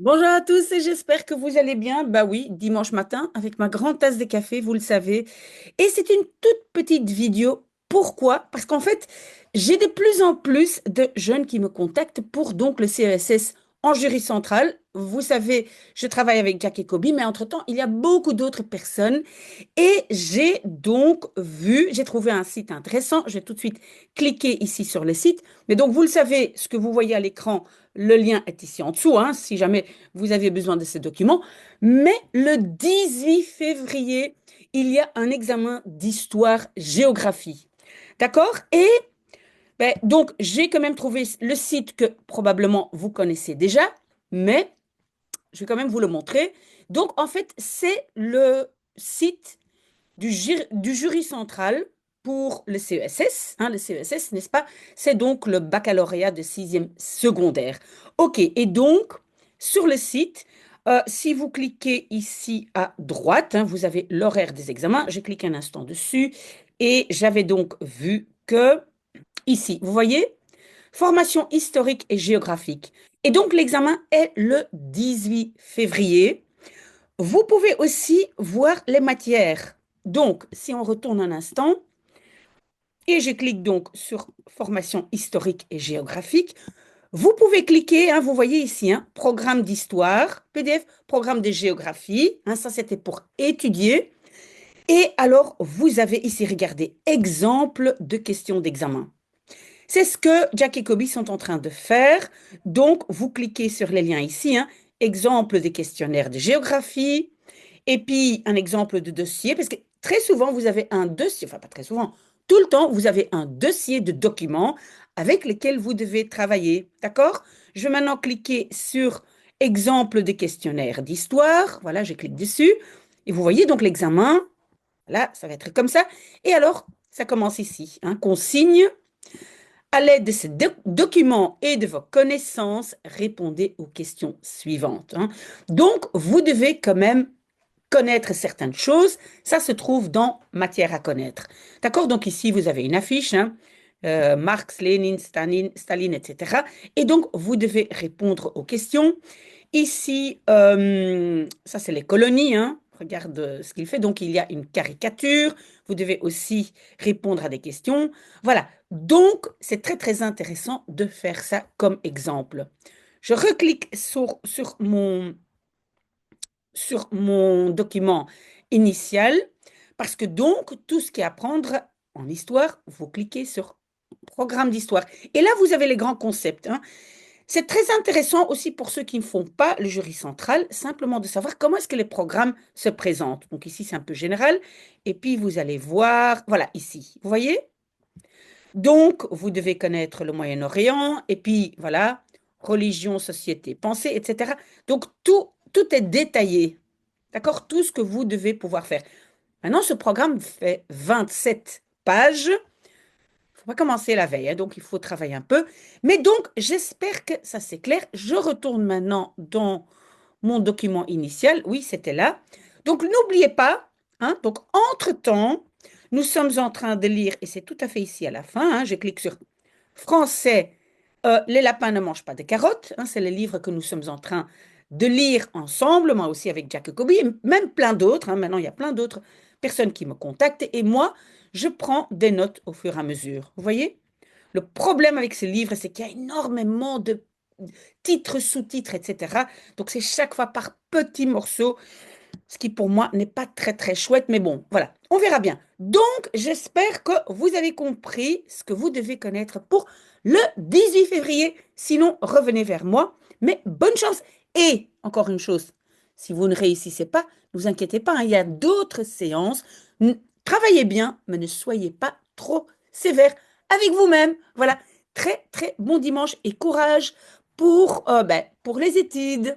Bonjour à tous et j'espère que vous allez bien. Bah oui, dimanche matin avec ma grande tasse de café, vous le savez. Et c'est une toute petite vidéo. Pourquoi? Parce qu'en fait, j'ai de plus en plus de jeunes qui me contactent pour donc le CESS en jury central. Vous savez, je travaille avec Jack et Kobe, mais entre-temps, il y a beaucoup d'autres personnes. Et j'ai donc vu, j'ai trouvé un site intéressant. Je vais tout de suite cliquer ici sur le site. Mais donc, vous le savez, ce que vous voyez à l'écran, le lien est ici en dessous, hein, si jamais vous avez besoin de ces documents. Mais le 18 février, il y a un examen d'histoire-géographie. D'accord? Et ben, donc, j'ai quand même trouvé le site que probablement vous connaissez déjà, mais je vais quand même vous le montrer. Donc, en fait, c'est le site du jury central pour le CESS, hein, le CESS, n'est-ce pas? C'est donc le baccalauréat de sixième secondaire. OK, et donc, sur le site, si vous cliquez ici à droite, hein, vous avez l'horaire des examens. Je clique un instant dessus et j'avais donc vu que ici, vous voyez, formation historique et géographique. Et donc, l'examen est le 18 février. Vous pouvez aussi voir les matières. Donc, si on retourne un instant, et je clique donc sur formation historique et géographique, vous pouvez cliquer, hein, vous voyez ici, hein, programme d'histoire, PDF, programme de géographie, hein, ça c'était pour étudier. Et alors, vous avez ici, regardez, exemple de questions d'examen. C'est ce que Jack et Kobe sont en train de faire. Donc, vous cliquez sur les liens ici, hein, exemple des questionnaires de géographie, et puis, un exemple de dossier, parce que très souvent, vous avez un dossier, enfin pas très souvent, tout le temps, vous avez un dossier de documents avec lesquels vous devez travailler. D'accord? Je vais maintenant cliquer sur exemple de questionnaire d'histoire. Voilà, je clique dessus. Et vous voyez donc l'examen. Là, ça va être comme ça. Et alors, ça commence ici. Hein, consigne. À l'aide de ces documents et de vos connaissances, répondez aux questions suivantes. Hein. Donc, vous devez quand même connaître certaines choses, ça se trouve dans matière à connaître. D'accord? Donc ici, vous avez une affiche, hein, Marx, Lénine, Staline, etc. Et donc, vous devez répondre aux questions. Ici, ça c'est les colonies, hein. Regarde ce qu'il fait. Donc, il y a une caricature. Vous devez aussi répondre à des questions. Voilà. Donc, c'est très, très intéressant de faire ça comme exemple. Je reclique sur mon document initial, parce que donc, tout ce qui est à apprendre en histoire, vous cliquez sur programme d'histoire. Et là, vous avez les grands concepts. Hein. C'est très intéressant aussi pour ceux qui ne font pas le jury central, simplement de savoir comment est-ce que les programmes se présentent. Donc ici, c'est un peu général. Et puis, vous allez voir, voilà, ici, vous voyez? Donc, vous devez connaître le Moyen-Orient, et puis, voilà, religion, société, pensée, etc. Donc, tout est détaillé. D'accord? Tout ce que vous devez pouvoir faire. Maintenant, ce programme fait 27 pages. Il ne faut pas commencer la veille, hein, donc il faut travailler un peu. Mais donc, j'espère que ça c'est clair. Je retourne maintenant dans mon document initial. Oui, c'était là. Donc, n'oubliez pas, hein, donc, entre-temps, nous sommes en train de lire, et c'est tout à fait ici à la fin, hein, je clique sur français, les lapins ne mangent pas de carottes, hein, c'est le livre que nous sommes en train de lire ensemble, moi aussi avec Jack Jacobi, et même plein d'autres. Hein, maintenant, il y a plein d'autres personnes qui me contactent, et moi, je prends des notes au fur et à mesure. Vous voyez? Le problème avec ce livre, c'est qu'il y a énormément de titres, sous-titres, etc. Donc, c'est chaque fois par petits morceaux, ce qui pour moi n'est pas très, très chouette, mais bon, voilà, on verra bien. Donc, j'espère que vous avez compris ce que vous devez connaître pour le 18 février. Sinon, revenez vers moi. Mais bonne chance. Et encore une chose, si vous ne réussissez pas, ne vous inquiétez pas, hein, il y a d'autres séances. Travaillez bien, mais ne soyez pas trop sévère avec vous-même. Voilà, très, très bon dimanche et courage pour les études.